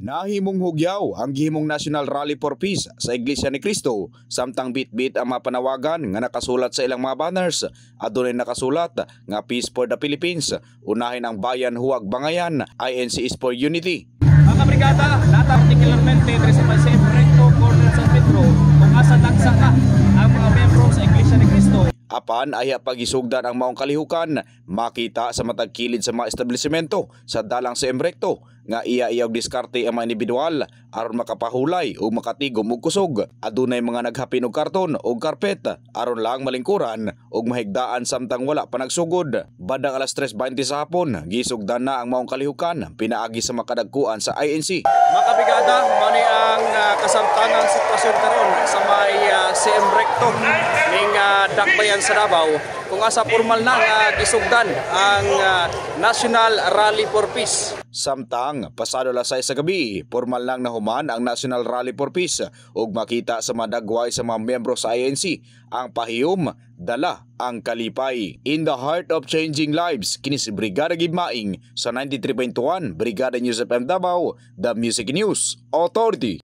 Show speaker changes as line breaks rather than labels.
Nahimong hugyaw ang gihimong National Rally for Peace sa Iglesia ni Cristo samtang bitbit ang mga panawagan nga nakasulat sa ilang mga banners. Adunay nakasulat nga Peace for the Philippines, unahin ang bayan huwag bangayan, INC is for unity.
Mga kabrigada, lahat particularmente sa Paseo Recto, Corner San Pedro, kung asa nagsa ka ang mga membro sa Iglesia ni Cristo.
Apan ay pagisugdan ang maong kalihukan makita sa matag kilid sa mga establishmento sa dalang sa Recto nga iya-iyaw diskarte ang mga individual aron makapahulay o makatigom og kusog. Adunay mga naghapin og karton o karpet aron lang malingkuran og mahigdaan samtang wala pa nagsugod. Bandang alas 3:20 sa hapon gisugdan na ang maong kalihukan pinaagi sa makadagkuan sa INC.
Mga kabrigada, mao ni ang kasamtangang sitwasyon karon sa may CM Recto ning dakbayan sa Davao kung asa formal na nga gisugdan ang National Rally for Peace.
Samtang pasado alas 6 sa gabi, formal lang nahuman ang National Rally for Peace ug makita sa madagway sa mga miyembro sa INC ang pahiyom dala ang kalipay. In the heart of changing lives, kini si Brigada Gibmaing sa 93.1 Brigada News FM Davao, The Music News Authority.